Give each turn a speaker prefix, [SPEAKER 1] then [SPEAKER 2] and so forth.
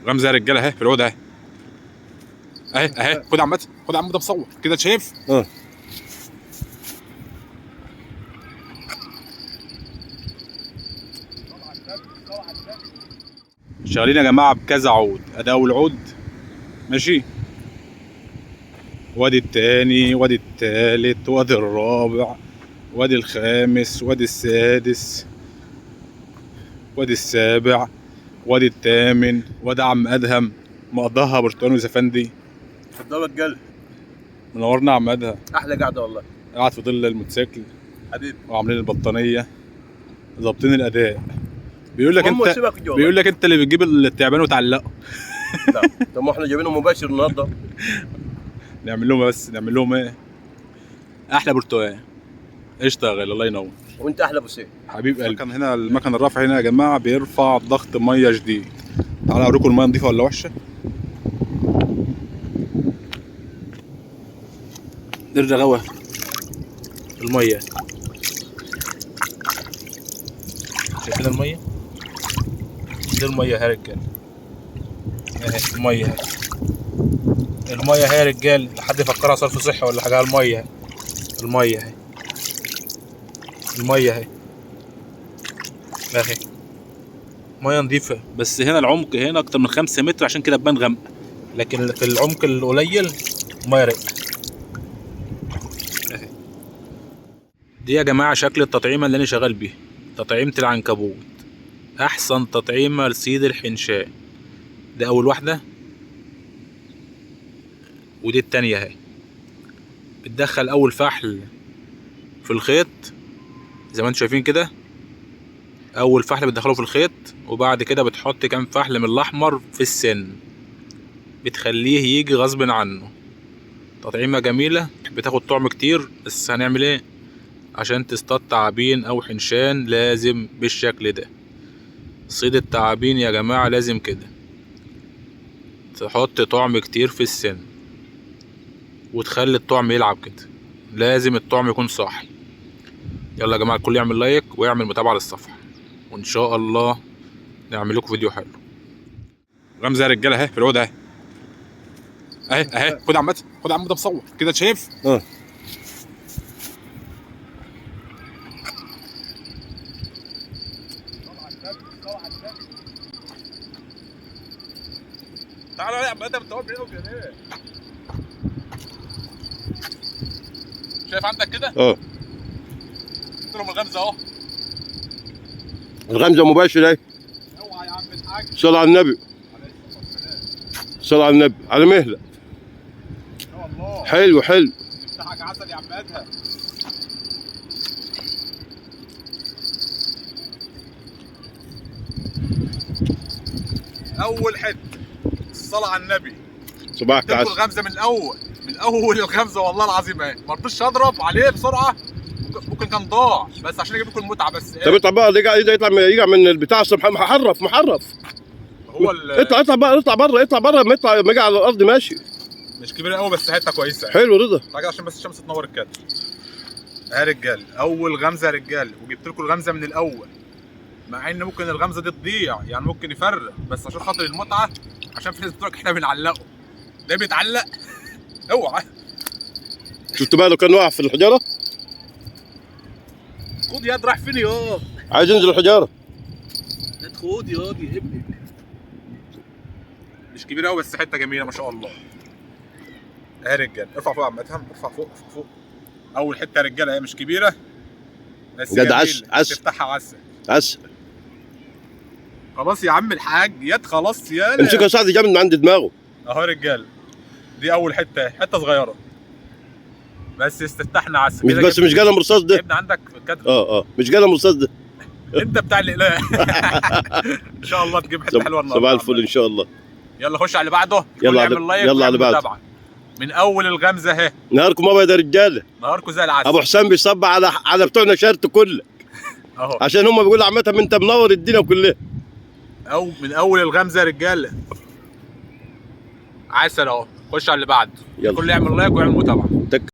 [SPEAKER 1] غمزه يا رجاله اهي في العود اهي اهي خد يا عم، خد يا عم، ده مصور كده شايف. شغالين يا جماعه بكذا عود، ادي اول عود ماشي، وادي التاني وادي التالت وادي الرابع وادي الخامس وادي السادس وادي السابع وادي الثامن، وادي عم ادهم مقضاها برتقال وزفندي.
[SPEAKER 2] اتفضل الجل،
[SPEAKER 1] منورنا يا عم ادهم.
[SPEAKER 2] احلى قعده والله،
[SPEAKER 1] قاعد في ظل الموتوسيكل
[SPEAKER 2] حبيبي،
[SPEAKER 1] وعاملين البطانيه ظابطين الاداء. بيقول لك انت اللي بتجيب التعبان وتعلقه.
[SPEAKER 2] لا طب ما احنا جايبينه مباشر النهارده.
[SPEAKER 1] نعمل لهم ايه؟ احلى برتقال قشطه يا غالي، الله ينور.
[SPEAKER 2] وانت احلى ابو سيف
[SPEAKER 1] حبيب قلبي. المكن هنا، المكن الرافع هنا يا جماعه بيرفع ضغط ميه جديد. تعالوا اوريكم الميه نضيفه ولا وحشه. نرجع غوى الميه، شايفين الميه دي؟ الميه يا رجال اهي، الميه اهي، الميه اهي يا رجال. حد يفكرها صرف صحي ولا حاجه؟ الميه اهي، الميه اهي، الميه اهي اهي، ميه نضيفه. بس هنا العمق هنا اكتر من 5 متر عشان كده تبان غامقه، لكن في العمق القليل ميه رقه اهي. دي يا جماعه شكل التطعيمه اللي انا شغال بيها، تطعيمه العنكبوت، احسن تطعيمه لصيد الحنشاء. ده اول واحده ودي التانية اهي. بتدخل اول فحل في الخيط زي ما انتم شايفين كده، اول فحل بتدخله في الخيط، وبعد كده بتحط كام فحل من الاحمر في السن، بتخليه يجي غصب عنه. تطعيمه جميله، بتاخد طعم كتير، بس هنعمل ايه عشان تصطاد تعابين او حنشان؟ لازم بالشكل ده. صيد التعابين يا جماعه لازم كده، تحط طعم كتير في السن وتخلي الطعم يلعب كده. لازم الطعم يكون صاحي. يلا يا جماعه الكل يعمل لايك ويعمل متابعه للصفحه، وان شاء الله نعمل لكم فيديو حلو. غمزه يا رجاله اهي في العود اهي خد يا عم، خد يا عم، ده مصور كده شايف. تعالى يا عم ادم، انت واقف بعيد قوي كده ليه؟ شايف عندك كده؟ قلت لهم الغمزه اهو،
[SPEAKER 2] الغمزه مباشر اهي.
[SPEAKER 1] اوعى يا عم الحاج،
[SPEAKER 2] صل على النبي، صل على النبي، على مهلك.
[SPEAKER 1] والله
[SPEAKER 2] حلو حلو،
[SPEAKER 1] يفتحك عسل يا عم ادهم. اول حته الصلاه على النبي،
[SPEAKER 2] صباحك عسل.
[SPEAKER 1] الغمزه من اول الغمزه والله العظيم اهي. ما رضيتش اضرب عليه بسرعه، ممكن كان ضاع، بس عشان اجيب لكم المتعه بس.
[SPEAKER 2] طب اطلع بقى، يطلع من البتاع الصبح محرف.
[SPEAKER 1] هو
[SPEAKER 2] اطلع بره، ما يجي على الارض ماشي.
[SPEAKER 1] مش كبيره قوي بس حته كويسه.
[SPEAKER 2] حلو رضا.
[SPEAKER 1] حاجه عشان بس الشمس تنور الكادر. يا رجال اول غمزه يا رجال، وجبت لكم الغمزه من الاول، مع ان ممكن الغمزه دي تضيع، يعني ممكن يفرق، بس عشان خاطر المتعه، عشان في ناس بتقول لك احنا بنعلقه، ده بيتعلق. اوعى.
[SPEAKER 2] شفت بقى لو كان واقع في الحجاره؟
[SPEAKER 1] خد ياد، رايح فين ياض؟
[SPEAKER 2] عايز ينزل الحجاره.
[SPEAKER 1] خد ياض يا ابني. مش كبيره قوي بس حته جميله ما شاء الله. يا رجال ارفع فوق يا عم ادهم، ارفع فوق. اول حته يا رجاله هي مش كبيره بس
[SPEAKER 2] جد
[SPEAKER 1] جميله، تفتحها عسل. خلاص يا عم الحاج ياد، خلاص يالا.
[SPEAKER 2] امسكها يا صاحبي جامد من عند دماغه
[SPEAKER 1] اهو يا رجاله، دي اول حته صغيره بس استفتحنا عسل.
[SPEAKER 2] مش قلم رصاص ده.
[SPEAKER 1] ابن عندك في الكادر.
[SPEAKER 2] مش قلم رصاص ده.
[SPEAKER 1] انت بتاع الاقلام. ان شاء الله تجيب حته حلوه النهارده.
[SPEAKER 2] صباح الفل ان شاء الله.
[SPEAKER 1] يلا خش على اللي بعده.
[SPEAKER 2] يلا على اللي بعده.
[SPEAKER 1] من اول الغمزه اهي.
[SPEAKER 2] نهاركم ابيض يا رجاله،
[SPEAKER 1] نهاركم زي العسل.
[SPEAKER 2] ابو حسام بيصب على بتوعنا شرط كلك
[SPEAKER 1] اهو،
[SPEAKER 2] عشان هم بيقولوا عامه انت منور الدنيا كلها.
[SPEAKER 1] من اول الغمزه يا رجاله عسل اهو. خش على اللي بعده. الكل يعمل لايك ويعمل متابعه.